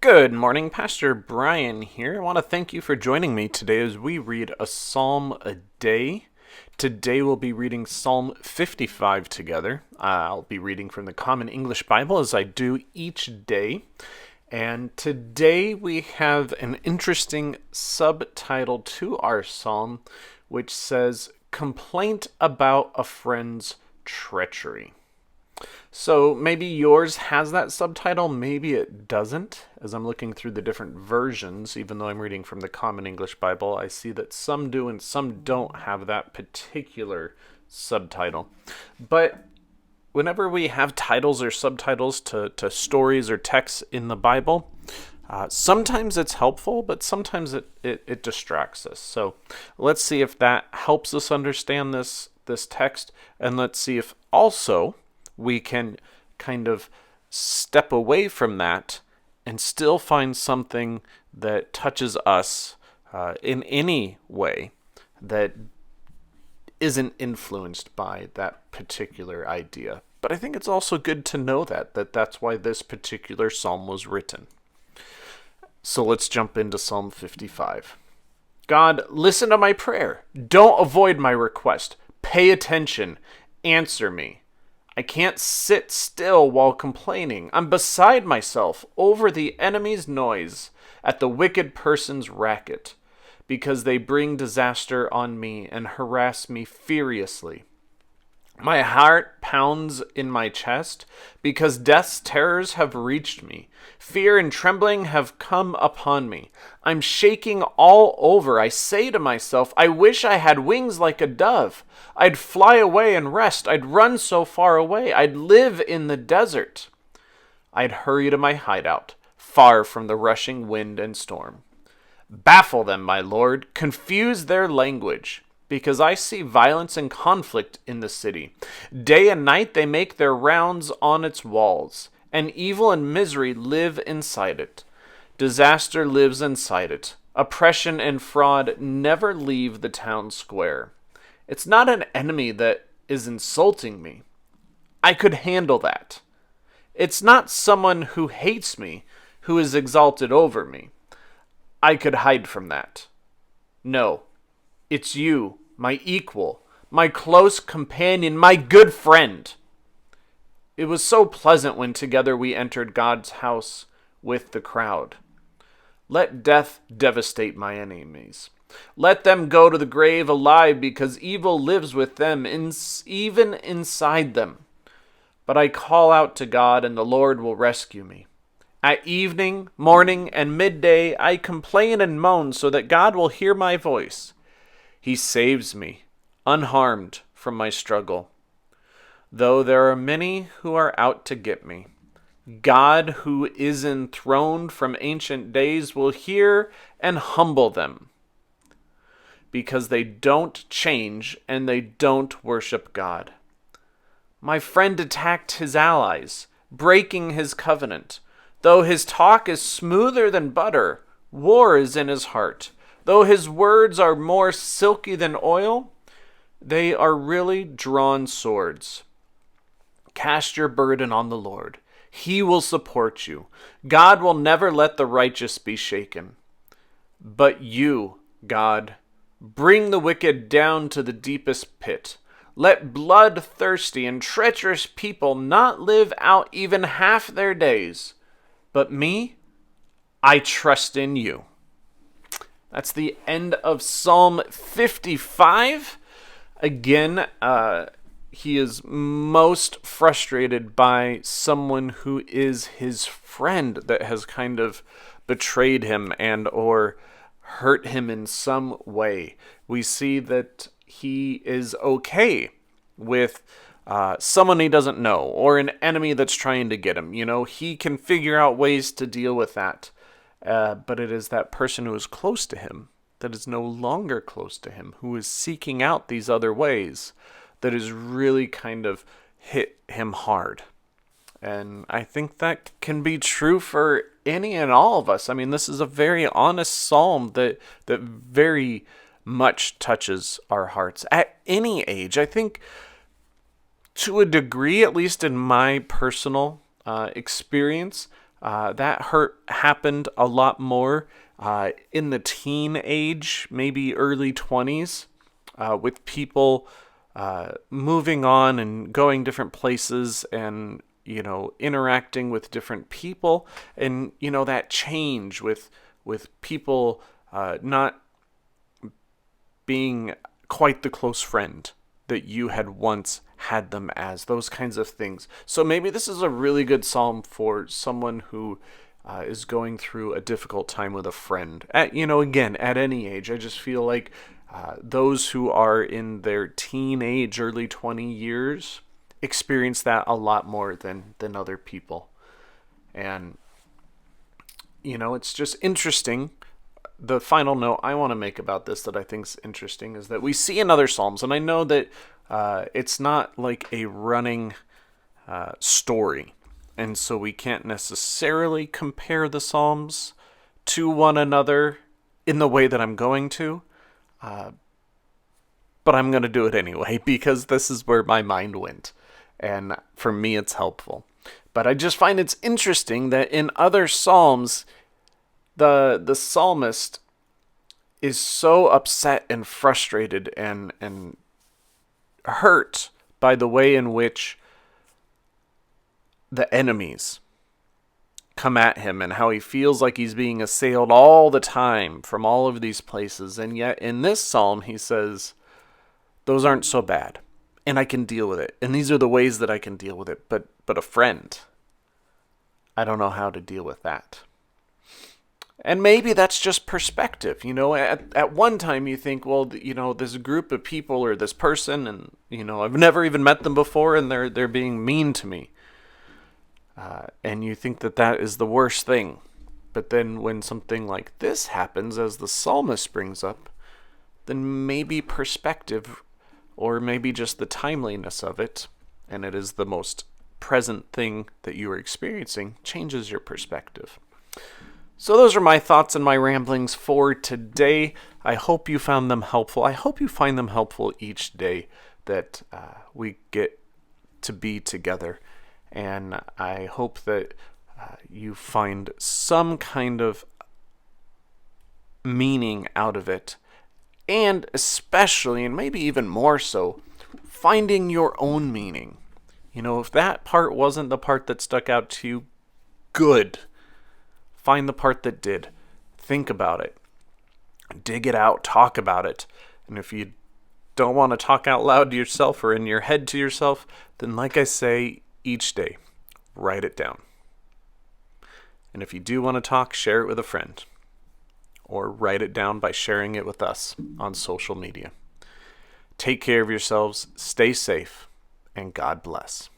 Good morning, Pastor Brian here. I want to thank you for joining me today as we read a psalm a day. Today we'll be reading Psalm 55 together. I'll be reading from the Common English Bible as I do each day. And today we have an interesting subtitle to our psalm, which says, Complaint About a Friend's Treachery. So maybe yours has that subtitle, maybe it doesn't. As I'm looking through the different versions, even though I'm reading from the Common English Bible, I see that some do and some don't have that particular subtitle. But whenever we have titles or subtitles to stories or texts in the Bible, sometimes it's helpful, but sometimes it distracts us. So let's see if that helps us understand this text, and let's see if also we can kind of step away from that and still find something that touches us in any way that isn't influenced by that particular idea. But I think it's also good to know that's why this particular psalm was written. So let's jump into Psalm 55. God, listen to my prayer. Don't avoid my request. Pay attention. Answer me. I can't sit still while complaining. I'm beside myself over the enemy's noise, at the wicked person's racket, because they bring disaster on me and harass me furiously. My heart pounds in my chest, because death's terrors have reached me. Fear and trembling have come upon me. I'm shaking all over. I say to myself, I wish I had wings like a dove. I'd fly away and rest. I'd run so far away. I'd live in the desert. I'd hurry to my hideout, far from the rushing wind and storm. Baffle them, my Lord. Confuse their language, because I see violence and conflict in the city. Day and night they make their rounds on its walls, and evil and misery live inside it. Disaster lives inside it. Oppression and fraud never leave the town square. It's not an enemy that is insulting me. I could handle that. It's not someone who hates me who is exalted over me. I could hide from that. No, it's you, my equal, my close companion, my good friend. It was so pleasant when together we entered God's house with the crowd. Let death devastate my enemies. Let them go to the grave alive, because evil lives with them, even inside them. But I call out to God, and the Lord will rescue me. At evening, morning, and midday, I complain and moan so that God will hear my voice. He saves me, unharmed, from my struggle. Though there are many who are out to get me, God, who is enthroned from ancient days, will hear and humble them, because they don't change and they don't worship God. My friend attacked his allies, breaking his covenant. Though his talk is smoother than butter, war is in his heart. Though his words are more silky than oil, they are really drawn swords. Cast your burden on the Lord. He will support you. God will never let the righteous be shaken. But you, God, bring the wicked down to the deepest pit. Let bloodthirsty and treacherous people not live out even half their days. But me, I trust in you. That's the end of Psalm 55. Again, he is most frustrated by someone who is his friend that has kind of betrayed him and or hurt him in some way. We see that he is okay with someone he doesn't know or an enemy that's trying to get him. He can figure out ways to deal with that. But it is that person who is close to him that is no longer close to him, who is seeking out these other ways, that is really kind of hit him hard. And I think that can be true for any and all of us. I mean, this is a very honest psalm that very much touches our hearts at any age. I think to a degree, at least in my personal experience, that hurt happened a lot more in the teen age, maybe early 20s, with people moving on and going different places and, interacting with different people. And, that change with people not being quite the close friend that you had once had them as, those kinds of things. So maybe this is a really good psalm for someone who is going through a difficult time with a friend. Again, at any age, I just feel like those who are in their teenage, early 20 years experience that a lot more than other people. And, it's just interesting. The final note I want to make about this that I think is interesting is that we see in other Psalms, and I know that it's not like a running story, and so we can't necessarily compare the Psalms to one another in the way that I'm going to, but I'm going to do it anyway because this is where my mind went, and for me it's helpful. But I just find it's interesting that in other Psalms, the psalmist is so upset and frustrated and hurt by the way in which the enemies come at him and how he feels like he's being assailed all the time from all of these places. And yet in this psalm, he says, those aren't so bad and I can deal with it. And these are the ways that I can deal with it. But a friend, I don't know how to deal with that. And maybe that's just perspective. At one time you think, well, this group of people or this person, and, I've never even met them before and they're being mean to me. And you think that is the worst thing. But then when something like this happens, as the psalmist brings up, then maybe perspective, or maybe just the timeliness of it, and it is the most present thing that you are experiencing, changes your perspective. So those are my thoughts and my ramblings for today. I hope you found them helpful. I hope you find them helpful each day that we get to be together. And I hope that you find some kind of meaning out of it. And especially, and maybe even more so, finding your own meaning. If that part wasn't the part that stuck out to you, good. Find the part that did. Think about it. Dig it out. Talk about it. And if you don't want to talk out loud to yourself or in your head to yourself, then like I say each day, write it down. And if you do want to talk, share it with a friend. Or write it down by sharing it with us on social media. Take care of yourselves, stay safe, and God bless.